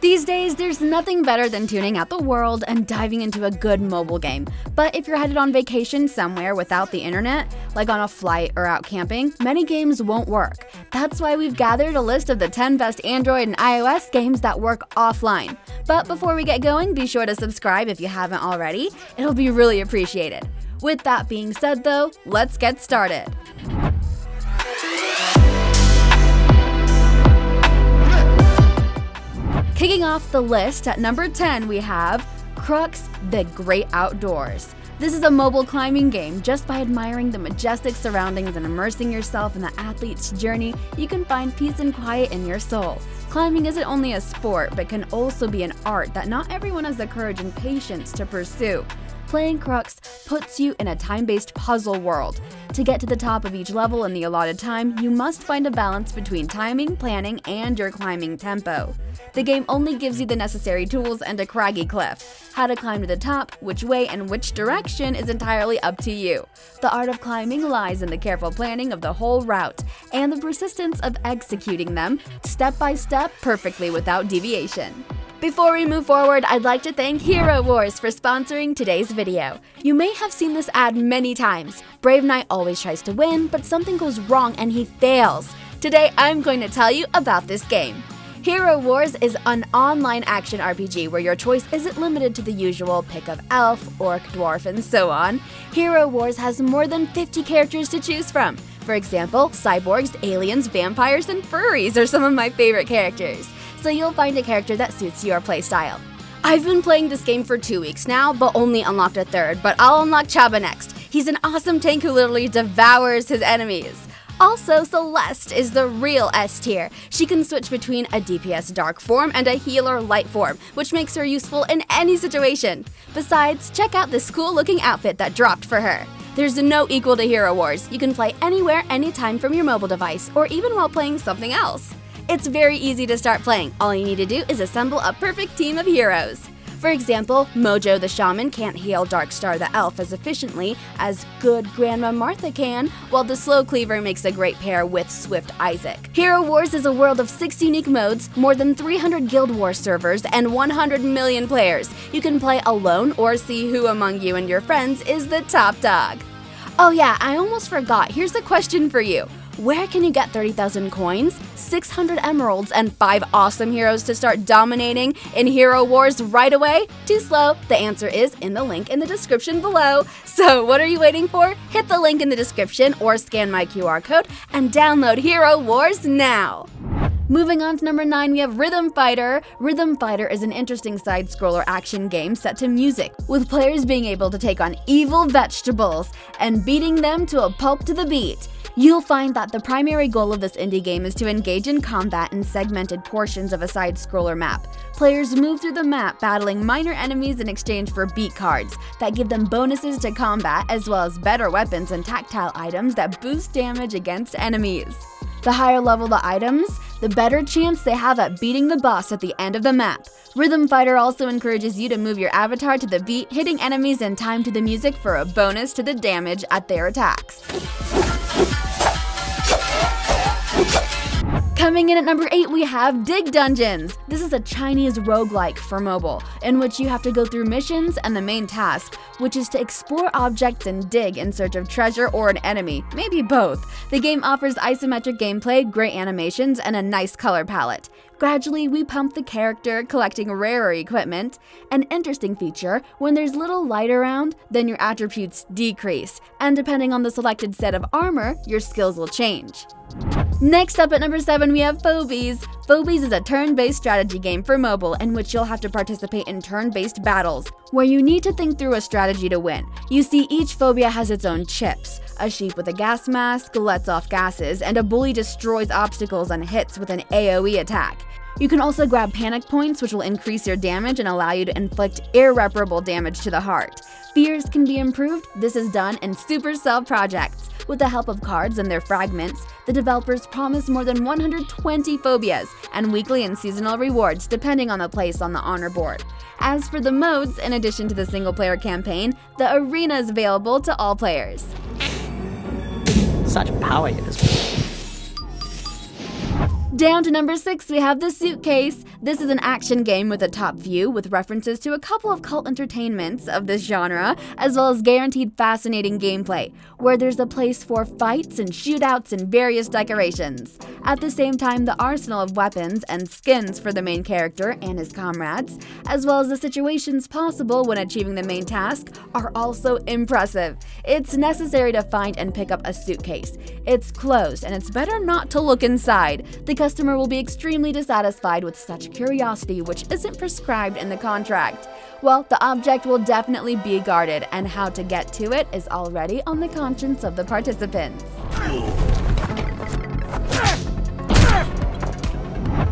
These days, there's nothing better than tuning out the world and diving into a good mobile game. But if you're headed on vacation somewhere without the internet, like on a flight or out camping, many games won't work. That's why we've gathered a list of the 10 best Android and iOS games that work offline. But before we get going, be sure to subscribe if you haven't already. It'll be really appreciated. With that being said though, let's get started. Kicking off the list at number 10, we have Crux: The Great Outdoors. This is a mobile climbing game. Just by admiring the majestic surroundings and immersing yourself in the athlete's journey, you can find peace and quiet in your soul. Climbing isn't only a sport, but can also be an art that not everyone has the courage and patience to pursue. Playing Crux puts you in a time-based puzzle world. To get to the top of each level in the allotted time, you must find a balance between timing, planning, and your climbing tempo. The game only gives you the necessary tools and a craggy cliff. How to climb to the top, which way, and which direction is entirely up to you. The art of climbing lies in the careful planning of the whole route, and the persistence of executing them, step by step, perfectly without deviation. Before we move forward, I'd like to thank Hero Wars for sponsoring today's video. You may have seen this ad many times. Brave Knight always tries to win, but something goes wrong and he fails. Today, I'm going to tell you about this game. Hero Wars is an online action RPG where your choice isn't limited to the usual pick of elf, orc, dwarf, and so on. Hero Wars has more than 50 characters to choose from. For example, cyborgs, aliens, vampires, and furries are some of my favorite characters. So you'll find a character that suits your playstyle. I've been playing this game for 2 weeks now, but only unlocked a third, but I'll unlock Chaba next. He's an awesome tank who literally devours his enemies. Also, Celeste is the real S tier. She can switch between a DPS dark form and a healer light form, which makes her useful in any situation. Besides, check out this cool looking outfit that dropped for her. There's no equal to Hero Wars. You can play anywhere, anytime from your mobile device, or even while playing something else. It's very easy to start playing. All you need to do is assemble a perfect team of heroes. For example, Mojo the Shaman can't heal Darkstar the Elf as efficiently as good Grandma Martha can, while the Slow Cleaver makes a great pair with Swift Isaac. Hero Wars is a world of 6 unique modes, more than 300 Guild Wars servers, and 100 million players. You can play alone or see who among you and your friends is the top dog. Oh yeah, I almost forgot. Here's a question for you. Where can you get 30,000 coins, 600 emeralds, and 5 awesome heroes to start dominating in Hero Wars right away? Too slow? The answer is in the link in the description below. So what are you waiting for? Hit the link in the description or scan my QR code and download Hero Wars now. Moving on to number 9, we have Rhythm Fighter. Rhythm Fighter is an interesting side-scroller action game set to music, with players being able to take on evil vegetables and beating them to a pulp to the beat. You'll find that the primary goal of this indie game is to engage in combat in segmented portions of a side-scroller map. Players move through the map battling minor enemies in exchange for beat cards that give them bonuses to combat, as well as better weapons and tactile items that boost damage against enemies. The higher level the items, the better chance they have at beating the boss at the end of the map. Rhythm Fighter also encourages you to move your avatar to the beat, hitting enemies in time to the music for a bonus to the damage at their attacks. Coming in at number 8, we have Dig Dungeons. This is a Chinese roguelike for mobile, in which you have to go through missions and the main task, which is to explore objects and dig in search of treasure or an enemy, maybe both. The game offers isometric gameplay, great animations, and a nice color palette. Gradually, we pump the character, collecting rarer equipment. An interesting feature, when there's little light around, then your attributes decrease, and depending on the selected set of armor, your skills will change. Next up at number 7, we have Phobies. Phobies is a turn-based strategy game for mobile in which you'll have to participate in turn-based battles, where you need to think through a strategy to win. You see, each phobia has its own chips. A sheep with a gas mask lets off gases, and a bully destroys obstacles and hits with an AoE attack. You can also grab panic points, which will increase your damage and allow you to inflict irreparable damage to the heart. Fears can be improved. This is done in Supercell projects. With the help of cards and their fragments, the developers promise more than 120 phobias and weekly and seasonal rewards depending on the place on the honor board. As for the modes, in addition to the single-player campaign, the arena is available to all players. Such power you display. Down to number 6, we have the Suitcase. This is an action game with a top view with references to a couple of cult entertainments of this genre, as well as guaranteed fascinating gameplay, where there's a place for fights and shootouts and various decorations. At the same time, the arsenal of weapons and skins for the main character and his comrades, as well as the situations possible when achieving the main task, are also impressive. It's necessary to find and pick up a suitcase. It's closed and it's better not to look inside. The customer will be extremely dissatisfied with such curiosity, which isn't prescribed in the contract. Well, the object will definitely be guarded, and how to get to it is already on the conscience of the participants.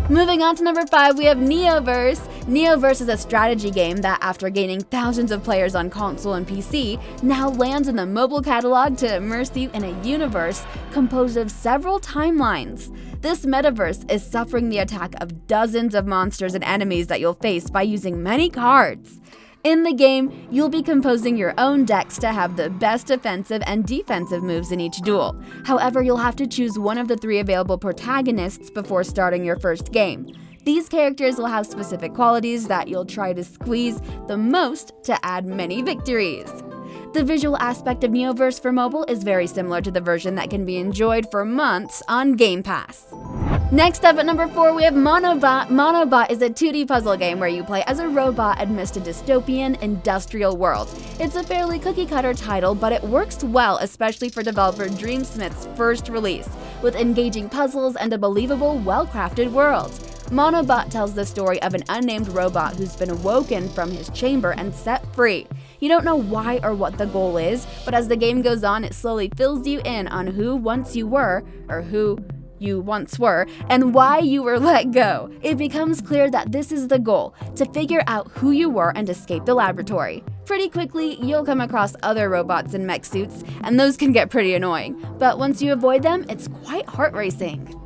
Moving on to number 5, we have Neoverse. Neoverse is a strategy game that, after gaining thousands of players on console and PC, now lands in the mobile catalog to immerse you in a universe composed of several timelines. This metaverse is suffering the attack of dozens of monsters and enemies that you'll face by using many cards. In the game, you'll be composing your own decks to have the best offensive and defensive moves in each duel. However, you'll have to choose one of the 3 available protagonists before starting your first game. These characters will have specific qualities that you'll try to squeeze the most to add many victories. The visual aspect of Neoverse for mobile is very similar to the version that can be enjoyed for months on Game Pass. Next up at number 4, we have Monobot. Monobot is a 2D puzzle game where you play as a robot amidst a dystopian, industrial world. It's a fairly cookie-cutter title, but it works well, especially for developer Dreamsmith's first release, with engaging puzzles and a believable, well-crafted world. Monobot tells the story of an unnamed robot who's been awoken from his chamber and set free. You don't know why or what the goal is, but as the game goes on, it slowly fills you in on who once you were, or who you once were, and why you were let go. It becomes clear that this is the goal, to figure out who you were and escape the laboratory. Pretty quickly, you'll come across other robots in mech suits, and those can get pretty annoying. But once you avoid them, it's quite heart-racing.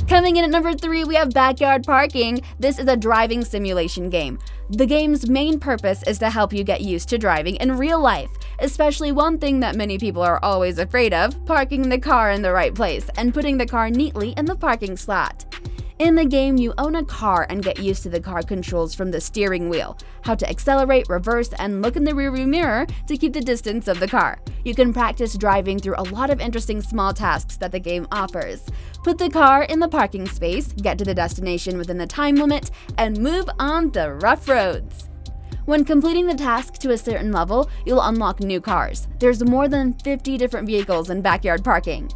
Coming in at number 3, we have Backyard Parking. This is a driving simulation game. The game's main purpose is to help you get used to driving in real life, especially one thing that many people are always afraid of: parking the car in the right place and putting the car neatly in the parking slot. In the game, you own a car and get used to the car controls from the steering wheel, how to accelerate, reverse, and look in the rearview mirror to keep the distance of the car. You can practice driving through a lot of interesting small tasks that the game offers. Put the car in the parking space, get to the destination within the time limit, and move on the rough roads. When completing the task to a certain level, you'll unlock new cars. There's more than 50 different vehicles in Backyard Parking.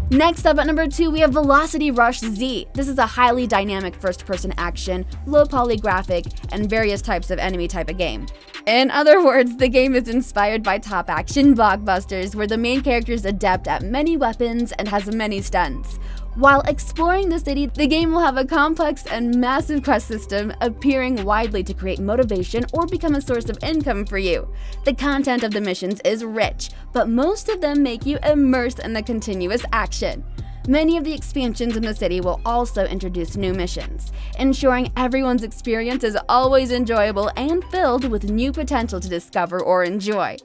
Next up at number 2, we have Velocity Rush Z. This is a highly dynamic first-person action, low-poly graphic, and various types of enemy type of game. In other words, the game is inspired by top action blockbusters where the main character is adept at many weapons and has many stunts. While exploring the city, the game will have a complex and massive quest system appearing widely to create motivation or become a source of income for you. The content of the missions is rich, but most of them make you immersed in the continuous action. Many of the expansions in the city will also introduce new missions, ensuring everyone's experience is always enjoyable and filled with new potential to discover or enjoy.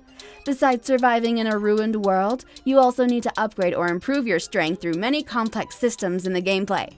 Besides surviving in a ruined world, you also need to upgrade or improve your strength through many complex systems in the gameplay.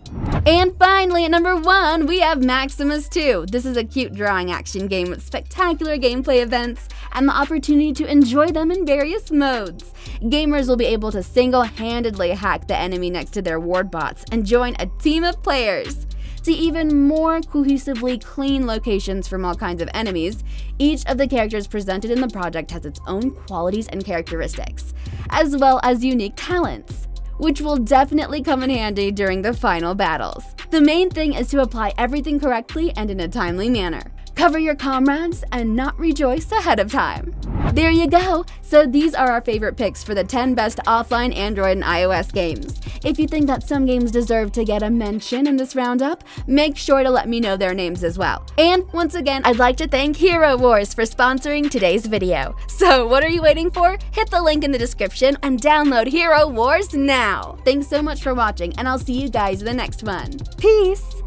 And finally, at number 1, we have Maximus II. This is a cute drawing action game with spectacular gameplay events and the opportunity to enjoy them in various modes. Gamers will be able to single-handedly hack the enemy next to their ward bots and join a team of players. To even more cohesively clean locations from all kinds of enemies, each of the characters presented in the project has its own qualities and characteristics, as well as unique talents, which will definitely come in handy during the final battles. The main thing is to apply everything correctly and in a timely manner. Cover your comrades and not rejoice ahead of time. There you go! So these are our favorite picks for the 10 best offline Android and iOS games. If you think that some games deserve to get a mention in this roundup, make sure to let me know their names as well. And once again, I'd like to thank Hero Wars for sponsoring today's video. So what are you waiting for? Hit the link in the description and download Hero Wars now! Thanks so much for watching, and I'll see you guys in the next one. Peace!